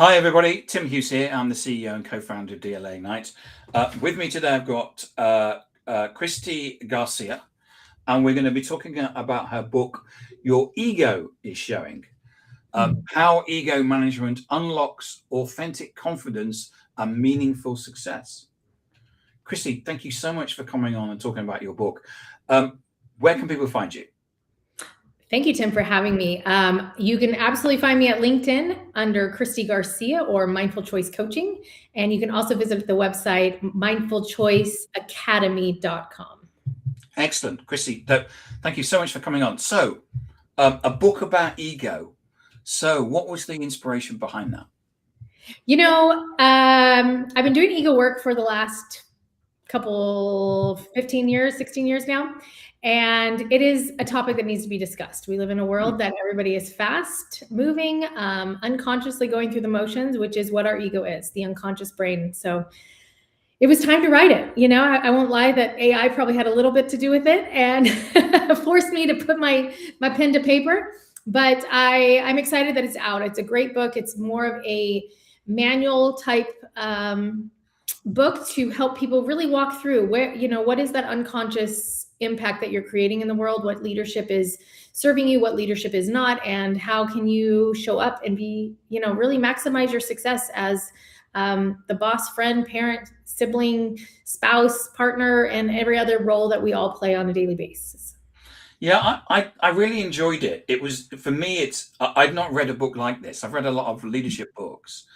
Hi, everybody. Tim Hughes here. I'm the CEO and co-founder of DLA Ignite. With me today, I've got Christie Garcia, and we're going to be talking about her book, Your Ego is Showing, How Ego Management Unlocks Authentic Confidence and Meaningful Success. Christie, thank you so much for coming on and talking about your book. Where can people find you? Thank you, Tim, for having me. You can absolutely find me at LinkedIn under Christie Garcia or Mindful Choice Coaching. And you can also visit the website, mindfulchoiceacademy.com. Excellent. Christie, thank you so much for coming on. So, a book about ego. So what was the inspiration behind that? I've been doing ego work for the last 15 years, 16 years now. And it is a topic that needs to be discussed. We live in a world that everybody is fast moving, unconsciously going through the motions, which is what our ego is, the unconscious brain. So it was time to write it. I won't lie that AI probably had a little bit to do with it and forced me to put my pen to paper. But I'm excited that it's out. It's a great book. It's more of a manual type book to help people really walk through what is that unconscious impact that you're creating in the world, what leadership is serving you, what leadership is not, and how can you show up and be, really maximize your success as the boss, friend, parent, sibling, spouse, partner, and every other role that we all play on a daily basis. Yeah, I really enjoyed it. It was, for me, I've not read a book like this. I've read a lot of leadership books.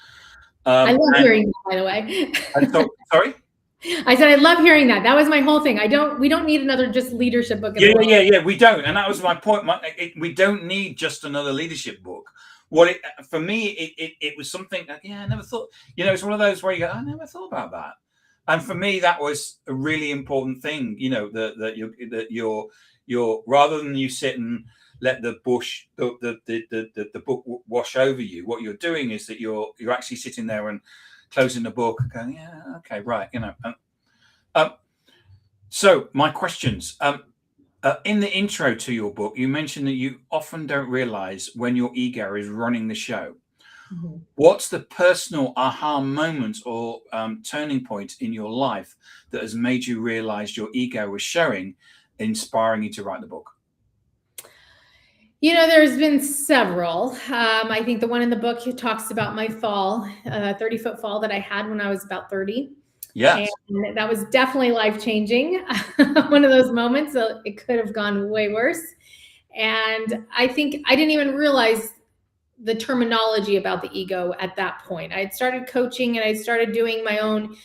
I love hearing that, by the way. Sorry? I said, I love hearing that. That was my whole thing. We don't need another just leadership book. Yeah, we don't. And that was my point. We don't need just another leadership book. For me, it was something that, I never thought, it's one of those where you go, I never thought about that. And for me, that was a really important thing, that you're rather than you sit and let the book wash over you, what you're doing is that you're actually sitting there and closing the book and going, yeah, okay, right, So my questions. In the intro to your book, you mentioned that you often don't realize when your ego is running the show. Mm-hmm. What's the personal aha moment or turning point in your life that has made you realize your ego was showing, inspiring you to write the book? There's been several. I think the one in the book talks about my fall, 30-foot fall that I had when I was about 30. Yes. And that was definitely life-changing. One of those moments, so it could have gone way worse. And I think I didn't even realize the terminology about the ego at that point. I had started coaching and I started doing my own,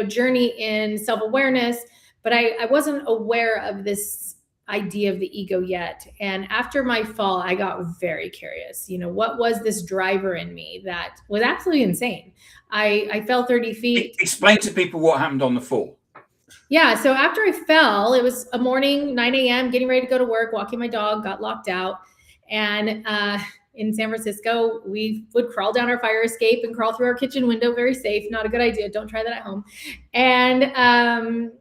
journey in self-awareness, but I wasn't aware of this idea of the ego yet. And after my fall, I got very curious. What was this driver in me that was absolutely insane? I fell 30 feet. Explain to people what happened on the fall. Yeah. So after I fell, it was a morning, 9 a.m., getting ready to go to work, walking my dog, got locked out. And in San Francisco, we would crawl down our fire escape and crawl through our kitchen window, very safe. Not a good idea. Don't try that at home. And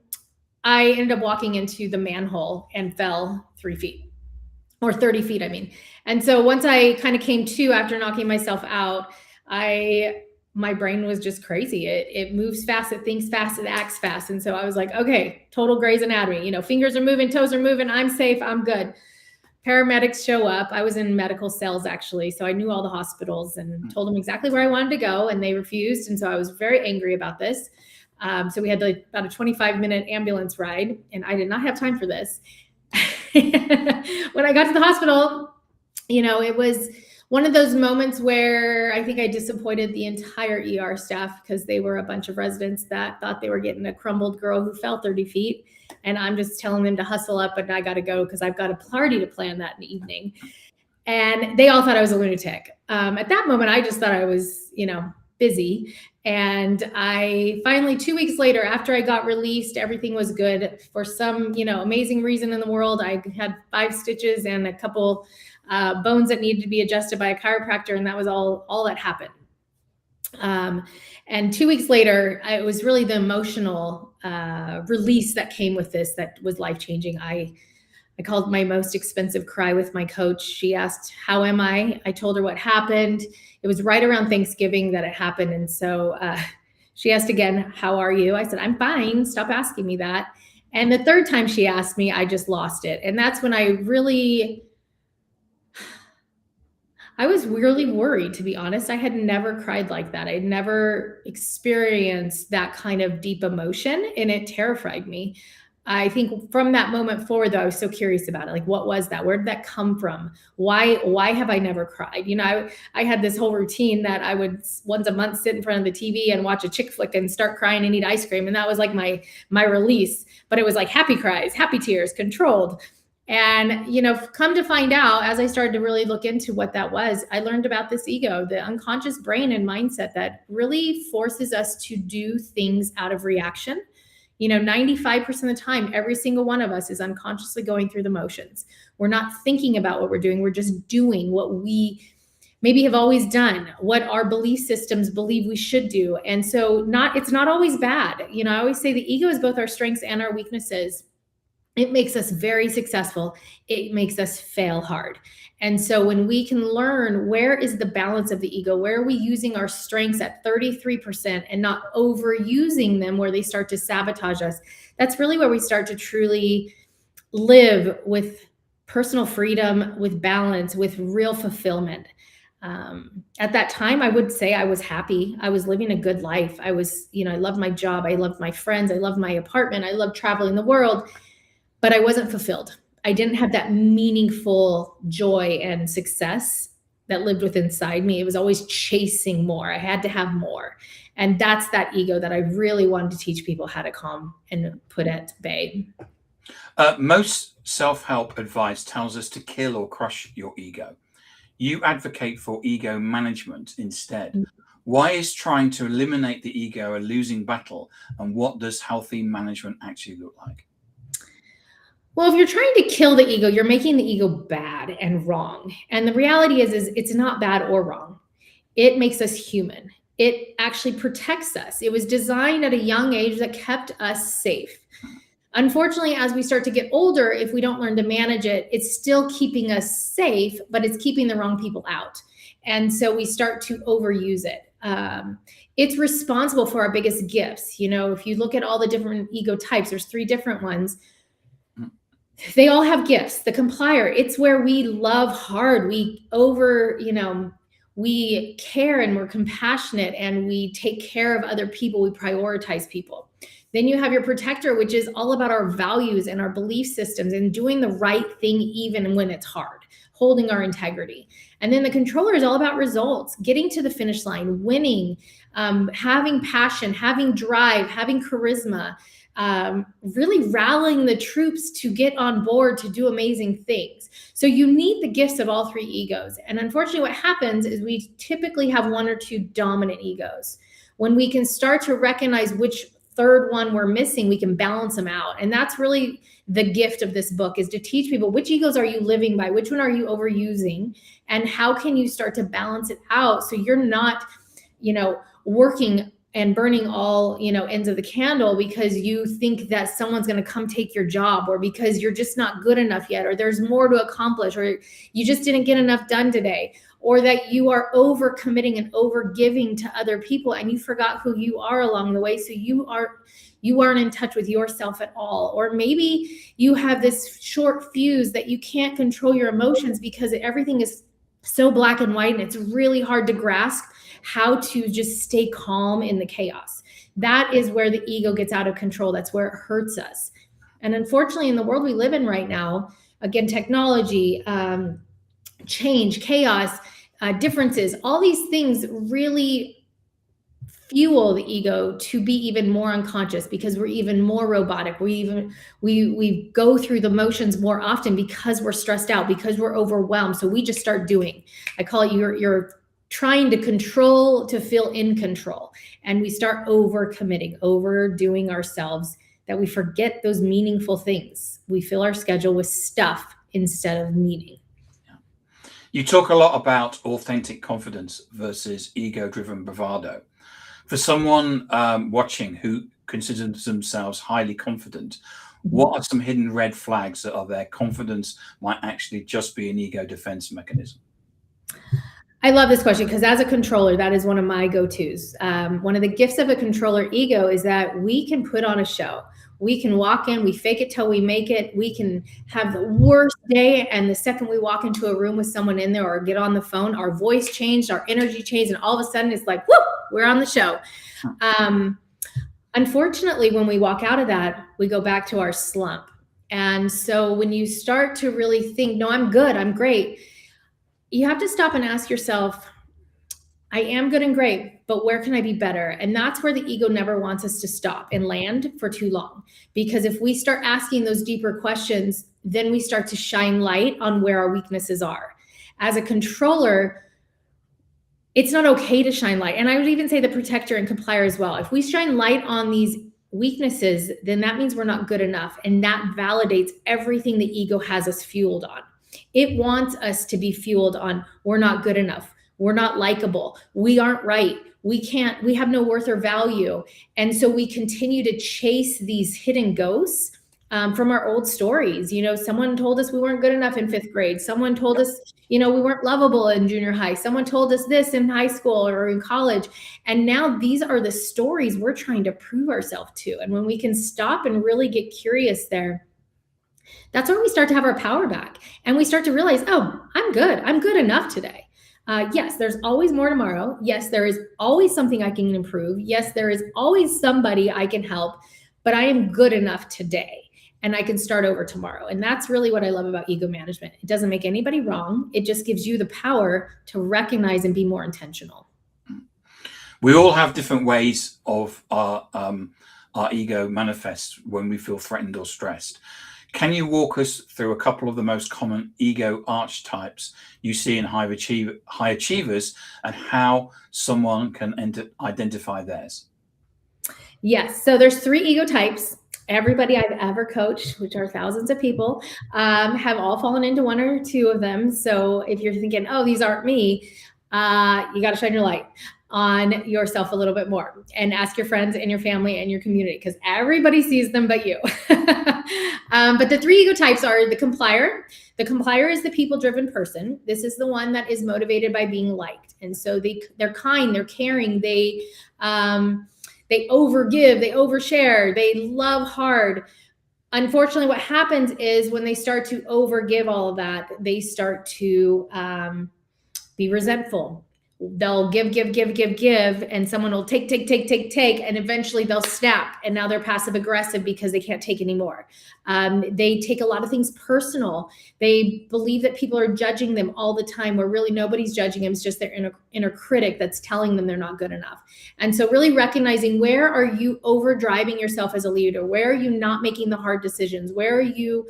I ended up walking into the manhole and fell 3 feet or 30 feet, I mean. And so once I kind of came to after knocking myself out, my brain was just crazy. It moves fast, it thinks fast, it acts fast. And so I was like, okay, total Grey's Anatomy, fingers are moving, toes are moving. I'm safe. I'm good. Paramedics show up. I was in medical cells actually. So I knew all the hospitals and told them exactly where I wanted to go and they refused. And so I was very angry about this. So we had about a 25-minute ambulance ride and I did not have time for this. When I got to the hospital, it was one of those moments where I think I disappointed the entire ER staff because they were a bunch of residents that thought they were getting a crumbled girl who fell 30 feet. And I'm just telling them to hustle up, but I got to go because I've got a party to plan that evening. And they all thought I was a lunatic. At that moment, I just thought I was, busy. And I finally, 2 weeks later, after I got released, everything was good. For some, amazing reason in the world, I had 5 stitches and a couple bones that needed to be adjusted by a chiropractor. And that was all that happened. And 2 weeks later, it was really the emotional release that came with this that was life-changing. I called my most expensive cry with my coach. She asked, how am I? I told her what happened. It was right around Thanksgiving that it happened. And so she asked again, how are you? I said, I'm fine. Stop asking me that. And the third time she asked me, I just lost it. And that's when I was really worried, to be honest. I had never cried like that. I had never experienced that kind of deep emotion, and it terrified me. I think from that moment forward, though, I was so curious about it. Like, what was that? Where did that come from? Why have I never cried? You know, I had this whole routine that I would once a month sit in front of the TV and watch a chick flick and start crying and eat ice cream. And that was like my release, but it was like happy cries, happy tears, controlled. And, you know, come to find out, as I started to really look into what that was, I learned about this ego, the unconscious brain and mindset that really forces us to do things out of reaction. You know, 95% of the time, every single one of us is unconsciously going through the motions. We're not thinking about what we're doing. We're just doing what we maybe have always done, what our belief systems believe we should do. And so it's not always bad. You know, I always say the ego is both our strengths and our weaknesses. It makes us very successful. It makes us fail hard. And so when we can learn where is the balance of the ego, where are we using our strengths at 33% and not overusing them where they start to sabotage us, that's really where we start to truly live with personal freedom, with balance, with real fulfillment. At that time, I would say I was happy. I was living a good life. I was, you know, I loved my job. I loved my friends. I loved my apartment. I loved traveling the world. But I wasn't fulfilled. I didn't have that meaningful joy and success that lived within inside me. It was always chasing more. I had to have more. And that's that ego that I really wanted to teach people how to calm and put at bay. Most self-help advice tells us to kill or crush your ego. You advocate for ego management instead. Why is trying to eliminate the ego a losing battle? And what does healthy management actually look like? Well, if you're trying to kill the ego, you're making the ego bad and wrong. And the reality is it's not bad or wrong. It makes us human. It actually protects us. It was designed at a young age that kept us safe. Unfortunately, as we start to get older, if we don't learn to manage it, it's still keeping us safe, but it's keeping the wrong people out. And so we start to overuse it. It's responsible for our biggest gifts. You know, if you look at all the different ego types, there's 3 different ones. They all have gifts. The Complier, it's where we love hard. We we care and we're compassionate and we take care of other people. We prioritize people. Then you have your Protector, which is all about our values and our belief systems and doing the right thing even when it's hard, holding our integrity. And then the Controller is all about results, getting to the finish line, winning, having passion, having drive, having charisma, really rallying the troops to get on board to do amazing things. So you need the gifts of all 3 egos. And unfortunately, what happens is we typically have 1 or 2 dominant egos. When we can start to recognize which third one we're missing, we can balance them out. And that's really the gift of this book, is to teach people which egos are you living by, which one are you overusing, and how can you start to balance it out so you're not, working and burning all, ends of the candle because you think that someone's going to come take your job, or because you're just not good enough yet, or there's more to accomplish, or you just didn't get enough done today, or that you are over committing and over giving to other people and you forgot who you are along the way. So you aren't in touch with yourself at all. Or maybe you have this short fuse that you can't control your emotions because everything is so black and white, and it's really hard to grasp how to just stay calm in the chaos. That is where the ego gets out of control. That's where it hurts us. And unfortunately, in the world we live in right now, again, technology, change, chaos, differences, all these things really fuel the ego to be even more unconscious, because we're even more robotic. We go through the motions more often because we're stressed out, because we're overwhelmed. So we just start doing. I call it you're trying to control to feel in control, and we start over committing, overdoing ourselves, that we forget those meaningful things. We fill our schedule with stuff instead of meaning. You talk a lot about authentic confidence versus ego-driven bravado. For someone watching who considers themselves highly confident, What are some hidden red flags that are their confidence might actually just be an ego defense mechanism? I love this question because as a controller, that is one of my go-tos. One of the gifts of a controller ego is that we can put on a show. We can walk in, we fake it till we make it. We can have the worst day, and the second we walk into a room with someone in there or get on the phone, our voice changed, our energy changed, and all of a sudden it's like, whoop, we're on the show. Unfortunately, when we walk out of that, we go back to our slump. And so when you start to really think, no, I'm good, I'm great, you have to stop and ask yourself, I am good and great, but where can I be better? And that's where the ego never wants us to stop and land for too long. Because if we start asking those deeper questions, then we start to shine light on where our weaknesses are. As a controller, it's not okay to shine light. And I would even say the protector and complier as well. If we shine light on these weaknesses, then that means we're not good enough. And that validates everything the ego has us fueled on. It wants us to be fueled on, we're not good enough. We're not likable. We aren't right. We have no worth or value. And so we continue to chase these hidden ghosts from our old stories. You know, someone told us we weren't good enough in 5th grade. Someone told us, you know, we weren't lovable in junior high. Someone told us this in high school or in college. And now these are the stories we're trying to prove ourselves to. And when we can stop and really get curious there, that's when we start to have our power back. And we start to realize, oh, I'm good. I'm good enough today. Yes, there's always more tomorrow. Yes, there is always something I can improve. Yes, there is always somebody I can help, but I am good enough today. And I can start over tomorrow. And that's really what I love about ego management. It doesn't make anybody wrong. It just gives you the power to recognize and be more intentional. We all have different ways of our ego manifests when we feel threatened or stressed. Can you walk us through a couple of the most common ego archetypes you see in high achievers and how someone can identify theirs? Yes. So there's 3 ego types. Everybody I've ever coached, which are thousands of people, have all fallen into 1 or 2 of them. So if you're thinking, oh, these aren't me, you got to shine your light on yourself a little bit more and ask your friends and your family and your community, because everybody sees them but you. But the 3 ego types are the complier. The complier is the people-driven person. This is the one that is motivated by being liked. And so they're kind, they're caring, they overgive, they overshare, they love hard. Unfortunately, what happens is when they start to overgive all of that, they start to be resentful. They'll give, and someone will take, and eventually they'll snap, and now they're passive aggressive because they can't take anymore. They take a lot of things personal. They believe that people are judging them all the time, where really nobody's judging them. It's just their inner critic that's telling them they're not good enough. And so really recognizing, where are you overdriving yourself as a leader? Where are you not making the hard decisions? Where are you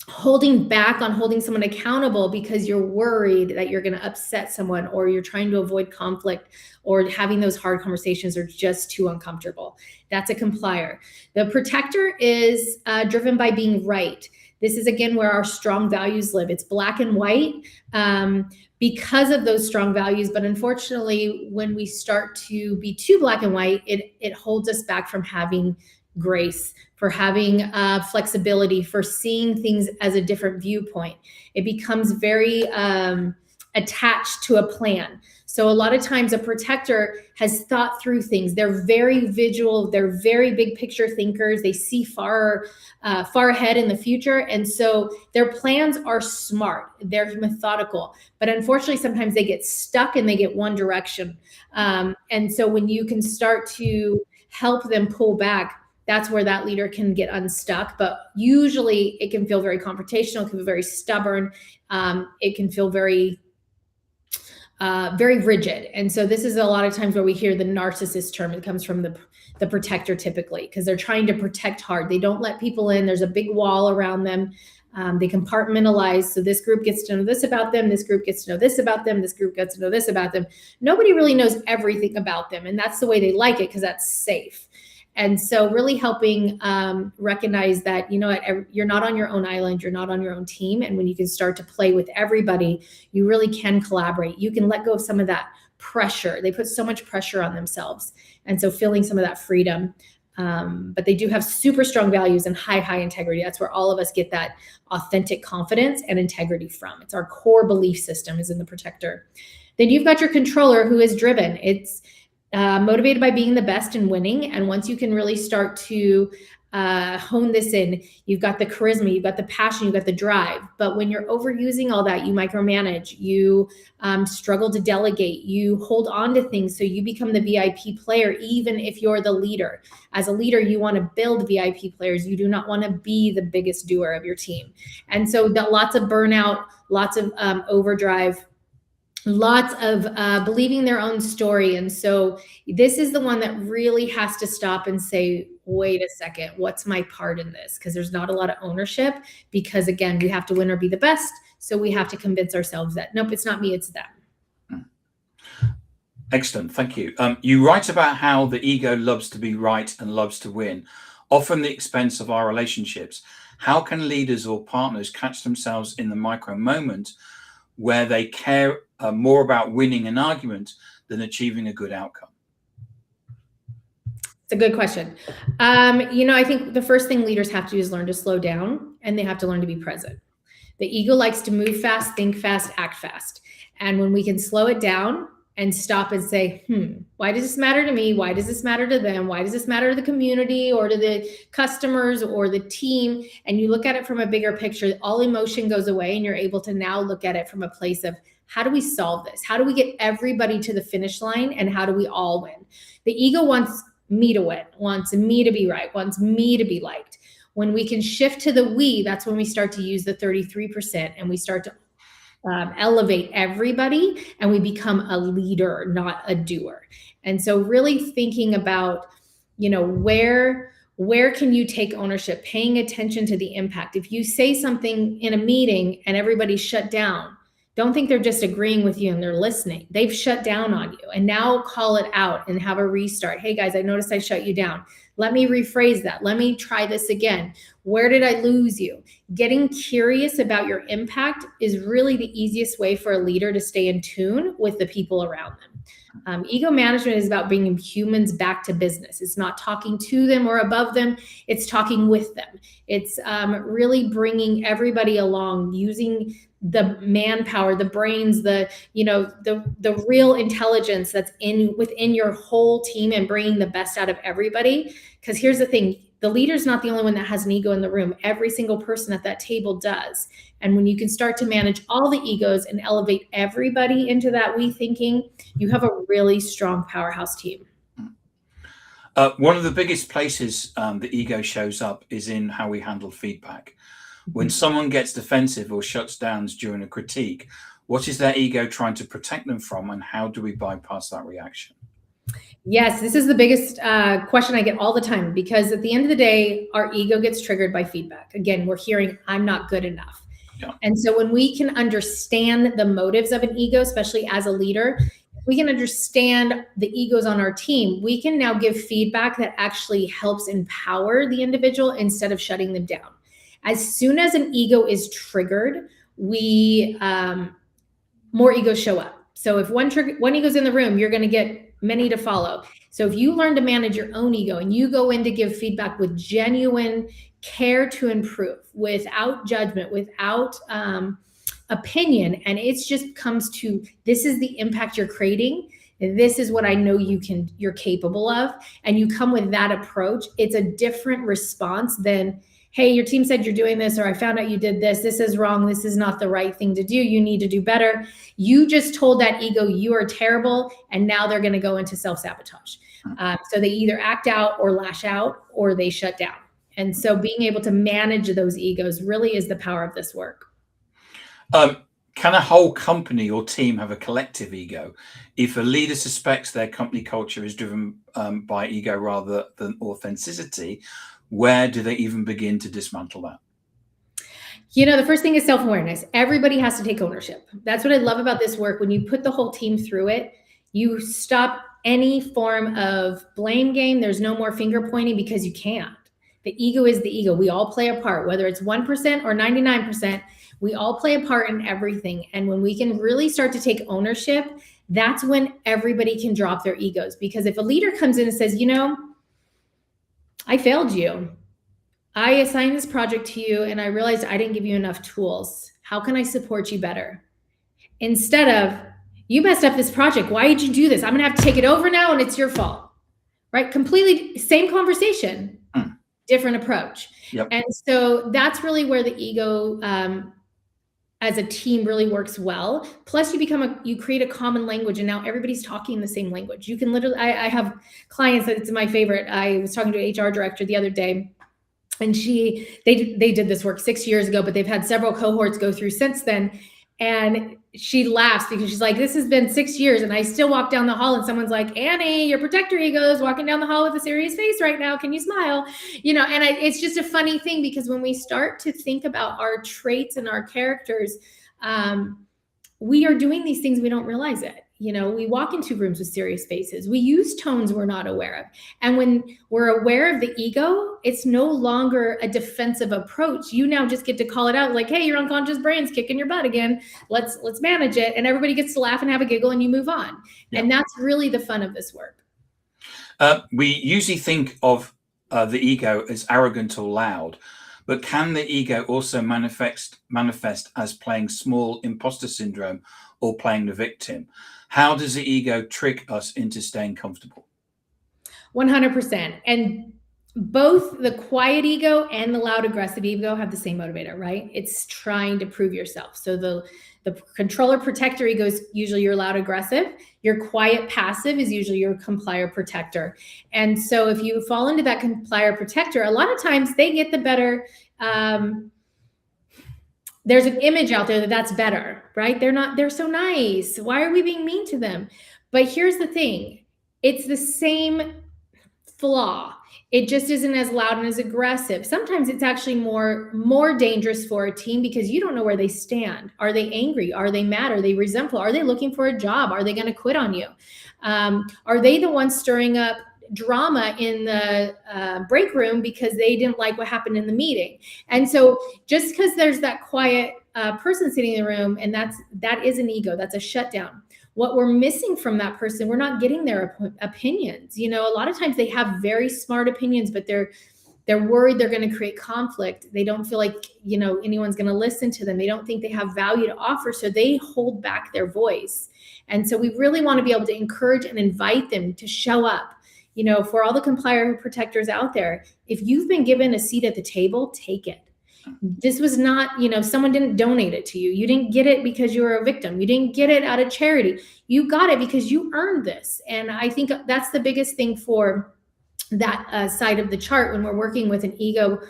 holding back on holding someone accountable because you're worried that you're going to upset someone, or you're trying to avoid conflict, or having those hard conversations are just too uncomfortable? That's a complier. The protector is driven by being right. This is, again, where our strong values live. It's black and white because of those strong values. But unfortunately, when we start to be too black and white, it holds us back from having grace, for having flexibility, for seeing things as a different viewpoint. It becomes very attached to a plan. So a lot of times a protector has thought through things. They're very visual. They're very big picture thinkers. They see far ahead in the future. And so their plans are smart. They're methodical. But unfortunately, sometimes they get stuck and they get one direction. And so when you can start to help them pull back, that's where that leader can get unstuck. But usually it can feel very confrontational, it can be very stubborn. It can feel very rigid. And so this is a lot of times where we hear the narcissist term. It comes from the protector typically, because they're trying to protect hard. They don't let people in. There's a big wall around them. They compartmentalize. So this group gets to know this about them. This group gets to know this about them. This group gets to know this about them. Nobody really knows everything about them. And that's the way they like it, because that's safe. And so really helping recognize that, you know what, you're not on your own island, you're not on your own team. And when you can start to play with everybody, you really can collaborate. You can let go of some of that pressure. They put so much pressure on themselves. And so feeling some of that freedom But they do have super strong values and high integrity. That's where all of us get that authentic confidence and integrity from. It's our core belief system is in the protector. Then you've got your controller who is driven. It's motivated by being the best and winning. And once you can really start to hone this in, you've got the charisma, you've got the passion, you've got the drive. But when you're overusing all that, you micromanage, you struggle to delegate, you hold on to things. So you become the VIP player, even if you're the leader. As a leader, you want to build VIP players. You do not want to be the biggest doer of your team. And so lots of burnout, lots of overdrive, lots of believing their own story. And so this is the one that really has to stop and say, wait a second, what's my part in this? Because there's not a lot of ownership, because again, we have to win or be the best. So we have to convince ourselves that, nope, it's not me, it's them. Excellent, thank you. You write about how the ego loves to be right and loves to win, often at the expense of our relationships. How can leaders or partners catch themselves in the micro moment where they care more about winning an argument than achieving a good outcome? It's a good question. I think the first thing leaders have to do is learn to slow down, and they have to learn to be present. The ego likes to move fast, think fast, act fast. And when we can slow it down and stop and say, why does this matter to me? Why does this matter to them? Why does this matter to the community or to the customers or the team? And you look at it from a bigger picture, all emotion goes away, and you're able to now look at it from a place of, how do we solve this? How do we get everybody to the finish line? And how do we all win? The ego wants me to win, wants me to be right, wants me to be liked. When we can shift to the we, that's when we start to use the 33% and we start to elevate everybody, and we become a leader, not a doer. And so really thinking about, where can you take ownership, paying attention to the impact. If you say something in a meeting and everybody's shut down, don't think they're just agreeing with you and they're listening. They've shut down on you, and now call it out and have a restart. Hey guys, I noticed I shut you down. Let me rephrase that. Let me try this again. Where did I lose you? Getting curious about your impact is really the easiest way for a leader to stay in tune with the people around them. Ego management is about bringing humans back to business. It's not talking to them or above them. It's talking with them. It's really bringing everybody along, using the manpower, the brains, the real intelligence that's within your whole team, and bringing the best out of everybody. Because here's the thing, the leader's not the only one that has an ego in the room. Every single person at that table does. And when you can start to manage all the egos and elevate everybody into that we thinking, you have a really strong powerhouse team. One of the biggest places the ego shows up is in how we handle feedback. When someone gets defensive or shuts down during a critique, what is their ego trying to protect them from, and how do we bypass that reaction? Yes, this is the biggest question I get all the time, because at the end of the day, our ego gets triggered by feedback. Again, we're hearing, I'm not good enough. Yeah. And so when we can understand the motives of an ego, especially as a leader, we can understand the egos on our team. We can now give feedback that actually helps empower the individual instead of shutting them down. As soon as an ego is triggered, more egos show up. So if one ego's in the room, you're going to get many to follow. So if you learn to manage your own ego and you go in to give feedback with genuine care to improve, without judgment, without opinion, and it just comes to, this is the impact you're creating, this is what I know you're capable of, and you come with that approach, it's a different response than, hey, your team said you're doing this, or I found out you did this. This is wrong. This is not the right thing to do. You need to do better. You just told that ego you are terrible, and now they're going to go into self-sabotage. So they either act out or lash out, or they shut down. And so being able to manage those egos really is the power of this work. Can a whole company or team have a collective ego? If a leader suspects their company culture is driven by ego rather than authenticity, where do they even begin to dismantle that? The first thing is self-awareness. Everybody has to take ownership. That's what I love about this work. When you put the whole team through it, you stop any form of blame game. There's no more finger pointing, because you can't. The ego is the ego. We all play a part, whether it's 1% or 99%, we all play a part in everything. And when we can really start to take ownership, that's when everybody can drop their egos. Because if a leader comes in and says, I failed you. I assigned this project to you and I realized I didn't give you enough tools. How can I support you better? Instead of, you messed up this project. Why did you do this? I'm going to have to take it over now and it's your fault. Right? Completely same conversation, different approach. Yep. And so that's really where the ego as a team really works well. Plus you create a common language and now everybody's talking the same language. You can literally, I have clients that it's my favorite. I was talking to an HR director the other day and they did this work 6 years ago, but they've had several cohorts go through since then. And she laughs because she's like, this has been 6 years and I still walk down the hall and someone's like, Annie, your protector ego is walking down the hall with a serious face right now. Can you smile? And it's just a funny thing because when we start to think about our traits and our characters, we are doing these things, we don't realize it. We walk into rooms with serious faces. We use tones we're not aware of. And when we're aware of the ego, it's no longer a defensive approach. You now just get to call it out like, hey, your unconscious brain's kicking your butt again. Let's manage it. And everybody gets to laugh and have a giggle and you move on. Yeah. And that's really the fun of this work. We usually think of the ego as arrogant or loud, but can the ego also manifest as playing small imposter syndrome or playing the victim? How does the ego trick us into staying comfortable? 100%. And both the quiet ego and the loud aggressive ego have the same motivator, right? It's trying to prove yourself. So the controller protector ego is usually your loud aggressive. Your quiet passive is usually your complier protector. And so if you fall into that complier protector, a lot of times they get the better, there's an image out there that's better, right? They're so nice. Why are we being mean to them? But here's the thing. It's the same flaw. It just isn't as loud and as aggressive. Sometimes it's actually more dangerous for a team because you don't know where they stand. Are they angry? Are they mad? Are they resentful? Are they looking for a job? Are they going to quit on you? Are they the ones stirring up drama in the break room because they didn't like what happened in the meeting? And so just because there's that quiet person sitting in the room, and that is an ego, that's a shutdown. What we're missing from that person, we're not getting their opinions. A lot of times they have very smart opinions, but they're worried they're going to create conflict. They don't feel like, anyone's going to listen to them. They don't think they have value to offer. So they hold back their voice. And so we really want to be able to encourage and invite them to show up. For all the complier protectors out there, if you've been given a seat at the table, take it. This was not, someone didn't donate it to you. You didn't get it because you were a victim. You didn't get it out of charity. You got it because you earned this. And I think that's the biggest thing for that side of the chart when we're working with an ego,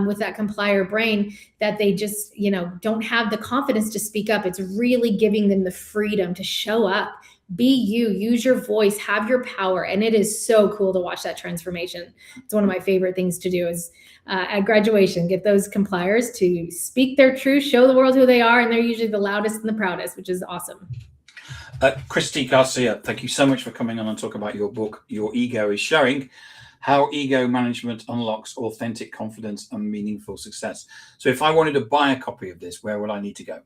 with that complier brain, that they just, don't have the confidence to speak up. It's really giving them the freedom to show up. Be you, use your voice, have your power. And it is so cool to watch that transformation. It's one of my favorite things to do is at graduation, get those compliers to speak their truth, show the world who they are. And they're usually the loudest and the proudest, which is awesome. Christie Garcia, thank you so much for coming on and talk about your book, Your Ego is Showing, How Ego Management Unlocks Authentic Confidence and Meaningful Success. So if I wanted to buy a copy of this, where would I need to go?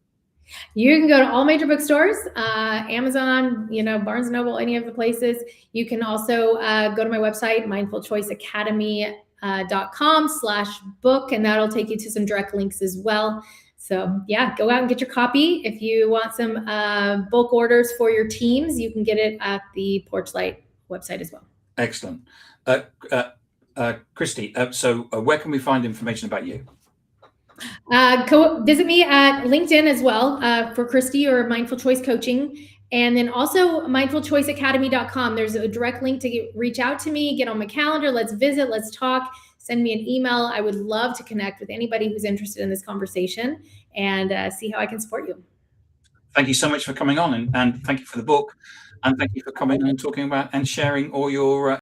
You can go to all major bookstores, Amazon, Barnes & Noble, any of the places. You can also go to my website, mindfulchoiceacademy.com/book, and that'll take you to some direct links as well. So yeah, go out and get your copy. If you want some bulk orders for your teams, you can get it at the Porchlight website as well. Excellent. Christie, so where can we find information about you? Visit me at LinkedIn as well for Christie or Mindful Choice Coaching. And then also mindfulchoiceacademy.com. There's a direct link to reach out to me, get on my calendar. Let's visit, let's talk, send me an email. I would love to connect with anybody who's interested in this conversation and see how I can support you. Thank you so much for coming on and thank you for the book. And thank you for coming and talking about and sharing all your